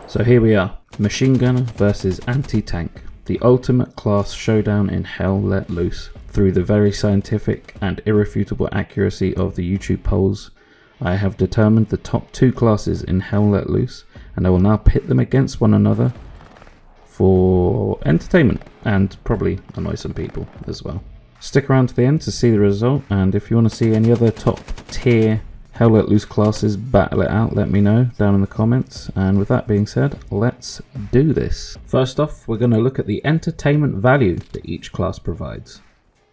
So here we are, Machine Gunner versus Anti-Tank, the ultimate class showdown in Hell Let Loose. Through the very scientific and irrefutable accuracy of the YouTube polls, I have determined the top 2 classes in Hell Let Loose, and I will now pit them against one another for entertainment and probably annoy some people as well. Stick around to the end to see the result, and if you want to see any other top tier Hell Let Loose classes battle it out, let me know down in the comments. And with that being said, let's do this. First off, we're going to look at the entertainment value that each class provides.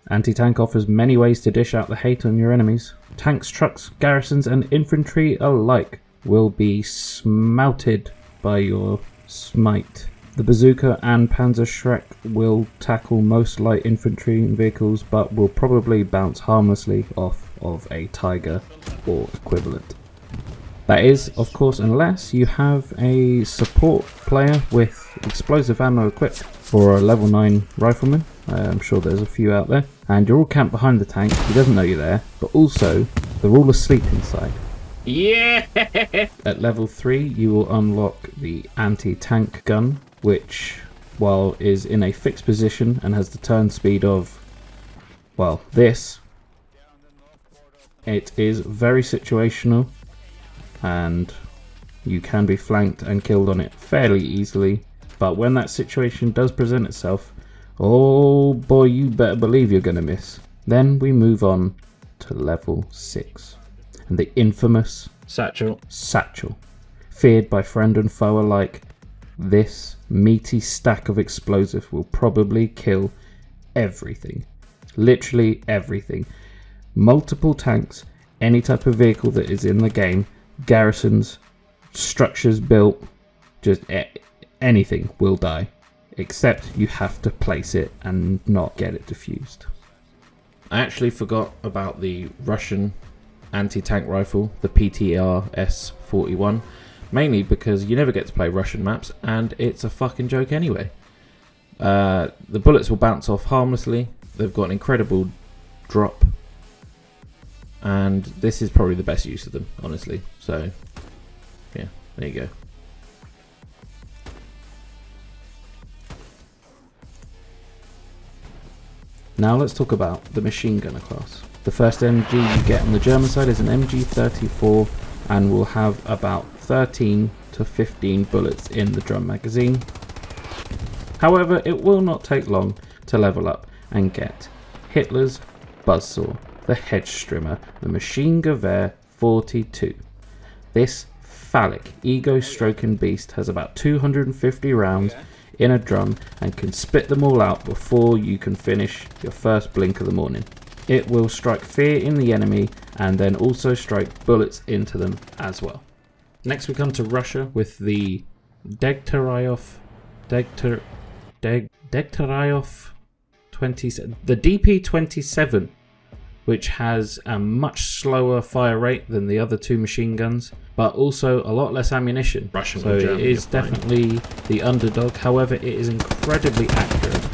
Anti-Tank offers many ways to dish out the hate on your enemies. Tanks, trucks, garrisons and infantry alike will be smelted by your smite. The Bazooka and Panzerschreck will tackle most light infantry vehicles, but will probably bounce harmlessly off of a Tiger or equivalent. That is, of course, unless you have a support player with explosive ammo equipped, or a level 9 rifleman. I'm sure there's a few out there. And you're all camped behind the tank, he doesn't know you're there, but also they're all asleep inside. Yeah! At level 3 you will unlock the anti-tank gun, which, while is in a fixed position and has the turn speed of, well, this, it is very situational and you can be flanked and killed on it fairly easily. But when that situation does present itself, oh boy, you better believe you're going to miss. Then we move on to level 6 and the infamous Satchel. Feared by friend and foe alike, this meaty stack of explosive will probably kill everything. Literally everything. Multiple tanks, any type of vehicle that is in the game, garrisons, structures built, just anything will die. Except you have to place it and not get it defused. I actually forgot about the Russian anti-tank rifle, the PTR S41, mainly because you never get to play Russian maps and it's a fucking joke anyway. The bullets will bounce off harmlessly, they've got an incredible drop, and this is probably the best use of them, honestly. So yeah, there you go. Now let's talk about the machine gunner class. The first MG you get on the German side is an MG34 and will have about 13 to 15 bullets in the drum magazine. However, it will not take long to level up and get Hitler's Buzzsaw, the Hedgestrimmer, the Maschinengewehr 42. This phallic, ego-stroking beast has about 250 rounds in a drum and can spit them all out before you can finish your first blink of the morning. It will strike fear in the enemy and then also strike bullets into them as well. Next we come to Russia with the Degtyaryov 27, the DP27, which has a much slower fire rate than the other 2 machine guns, but also a lot less ammunition. Russian so it is definitely the underdog. However, it is incredibly accurate,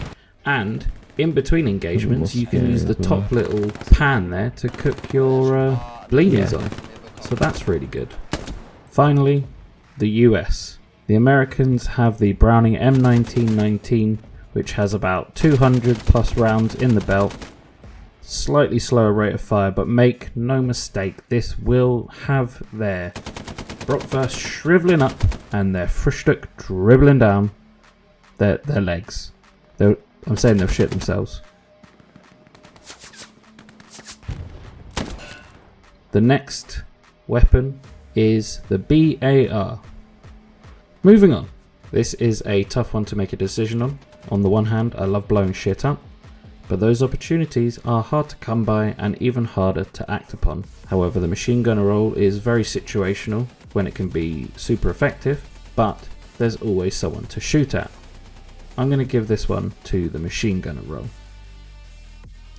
and in between engagements you can use the top little pan there to cook your bleeders on. So that's really good. Finally, the US. The Americans have the Browning M1919, which has about 200 plus rounds in the belt. Slightly slower rate of fire, but make no mistake, this will have their Bratwurst shriveling up and their Frühstück dribbling down their legs. I'm saying they'll shit themselves. The next weapon is the BAR. Moving on. This is a tough one to make a decision on. On the one hand, I love blowing shit up, but those opportunities are hard to come by and even harder to act upon. However, the machine gunner role is very situational when it can be super effective, but there's always someone to shoot at. I'm going to give this one to the machine gunner role.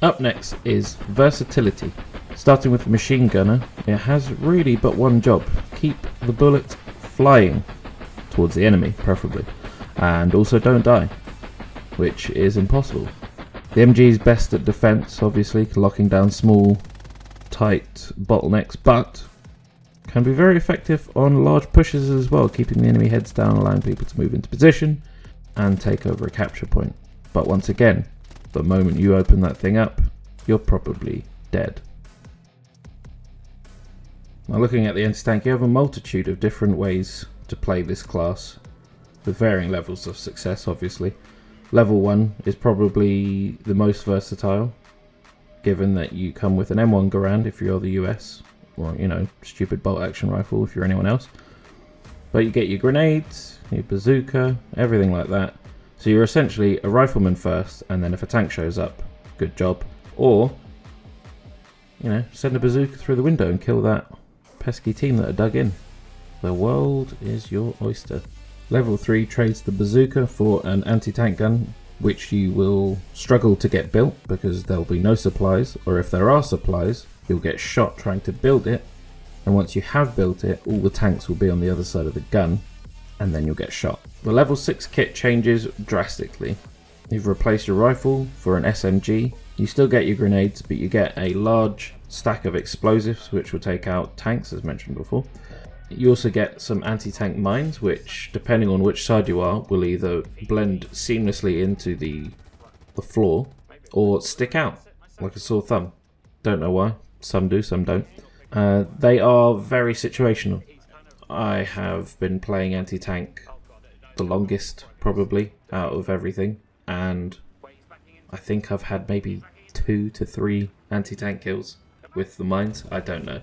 Up next is versatility. Starting with the machine gunner, it has really but one job: keep the bullets flying towards the enemy, preferably, and also don't die, which is impossible. The MG is best at defense, obviously, locking down small, tight bottlenecks, but Can be very effective on large pushes as well, keeping the enemy heads down, allowing people to move into position and take over a capture point. But once again, the moment you open that thing up, you're probably dead. Now looking at the anti-tank, you have a multitude of different ways to play this class, with varying levels of success obviously. Level 1 is probably the most versatile, given that you come with an M1 Garand if you're the US, or stupid bolt action rifle if you're anyone else. But you get your grenades, your bazooka, everything like that. So you're essentially a rifleman first, and then if a tank shows up, good job. Or, send a bazooka through the window and kill that pesky team that are dug in. The world is your oyster. Level 3 trades the bazooka for an anti-tank gun, which you will struggle to get built because there'll be no supplies, or if there are supplies, you'll get shot trying to build it, and once you have built it, all the tanks will be on the other side of the gun, and then you'll get shot. The level 6 kit changes drastically. You've replaced your rifle for an SMG. You still get your grenades, but you get a large stack of explosives, which will take out tanks, as mentioned before. You also get some anti-tank mines, which, depending on which side you are, will either blend seamlessly into the floor, or stick out like a sore thumb. Don't know why. Some do, some don't. They are very situational. I have been playing anti-tank the longest, probably, out of everything, and I think I've had maybe 2 to 3 anti-tank kills with the mines. I don't know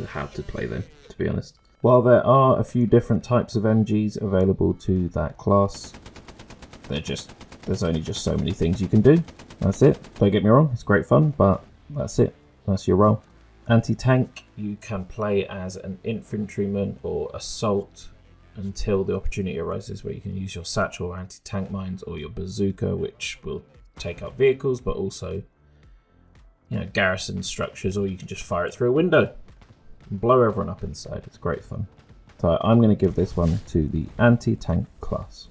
how to play them, to be honest. While there are a few different types of MGs available to that class, there's only just so many things you can do. That's it. Don't get me wrong, it's great fun, but that's it. That's your role. Anti-tank, you can play as an infantryman or assault until the opportunity arises where you can use your satchel or anti-tank mines or your bazooka, which will take out vehicles, but also garrison structures, or you can just fire it through a window and blow everyone up inside. It's great fun. So I'm going to give this one to the anti-tank class.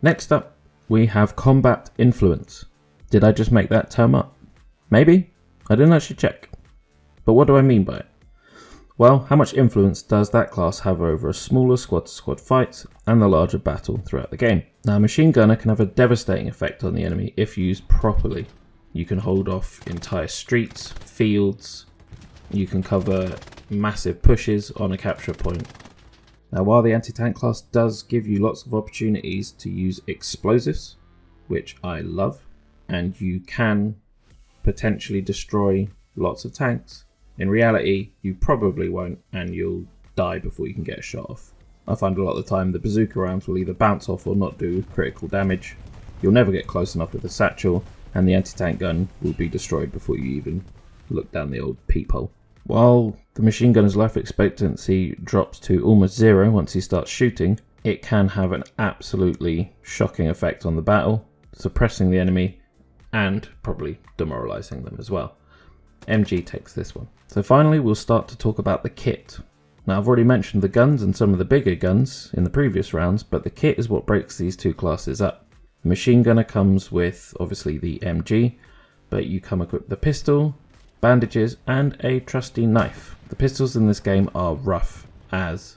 Next up, we have combat influence. Did I just make that term up? Maybe? I didn't actually check. But what do I mean by it? Well, how much influence does that class have over a smaller squad-to-squad fight and the larger battle throughout the game? Now, a machine gunner can have a devastating effect on the enemy if used properly. You can hold off entire streets, fields. You can cover massive pushes on a capture point. Now, while the anti-tank class does give you lots of opportunities to use explosives, which I love, and you can potentially destroy lots of tanks, in reality, you probably won't, and you'll die before you can get a shot off. I find a lot of the time the bazooka rounds will either bounce off or not do critical damage. You'll never get close enough with the satchel, and the anti-tank gun will be destroyed before you even look down the old peephole. While the machine gunner's life expectancy drops to almost 0 once he starts shooting, it can have an absolutely shocking effect on the battle, suppressing the enemy and probably demoralizing them as well. MG takes this one. So finally, we'll start to talk about the kit. Now, I've already mentioned the guns and some of the bigger guns in the previous rounds, but the kit is what breaks these two classes up. The machine gunner comes with, obviously, the MG, but you come equipped with the pistol, bandages, and a trusty knife. The pistols in this game are rough as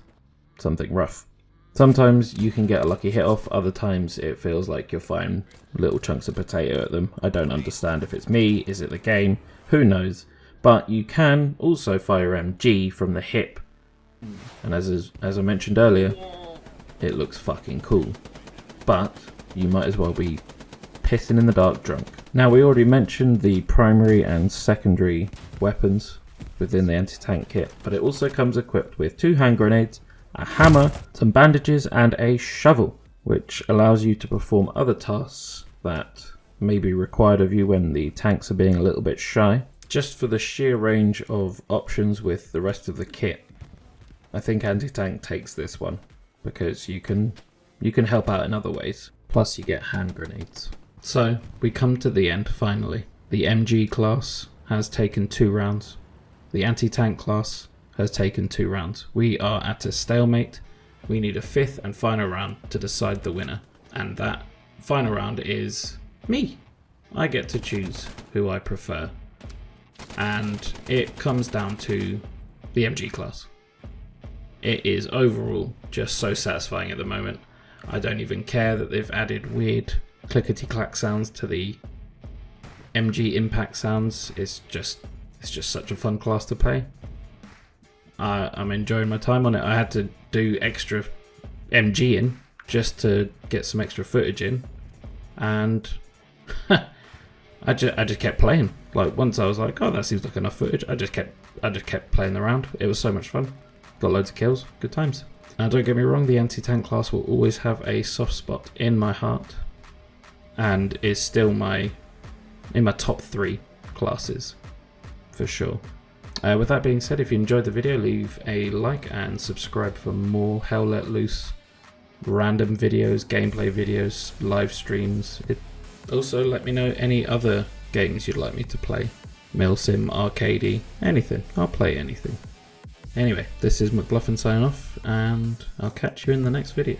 something rough. Sometimes you can get a lucky hit off, other times it feels like you're firing little chunks of potato at them. I don't understand if it's me, is it the game, who knows. But you can also fire MG from the hip, and as I mentioned earlier, it looks fucking cool. But you might as well be pissing in the dark drunk. Now, we already mentioned the primary and secondary weapons within the anti-tank kit, but it also comes equipped with 2 hand grenades, a hammer, some bandages, and a shovel, which allows you to perform other tasks that may be required of you when the tanks are being a little bit shy. Just for the sheer range of options with the rest of the kit, I think anti-tank takes this one, because you can help out in other ways. Plus you get hand grenades. So we come to the end finally. The MG class has taken 2 rounds. The anti-tank class has taken 2 rounds. We are at a stalemate. We need a 5th and final round to decide the winner. And that final round is me. I get to choose who I prefer. And it comes down to the MG class. It is overall just so satisfying at the moment. I don't even care that they've added weird clickety-clack sounds to the MG impact sounds. It's just such a fun class to play. I'm enjoying my time on it. I had to do extra MG in just to get some extra footage in, and I just kept playing. Like, once I was like, oh, that seems like enough footage, I just kept playing around. It was so much fun. Got loads of kills, good times. Now, don't get me wrong, the anti-tank class will always have a soft spot in my heart, and is still in my top 3 classes for sure. With that being said, if you enjoyed the video, leave a like and subscribe for more Hell Let Loose random videos, gameplay videos, live streams. Also, let me know any other games you'd like me to play. Milsim, Arcadey, anything. I'll play anything. Anyway, this is McBluffin signing off, and I'll catch you in the next video.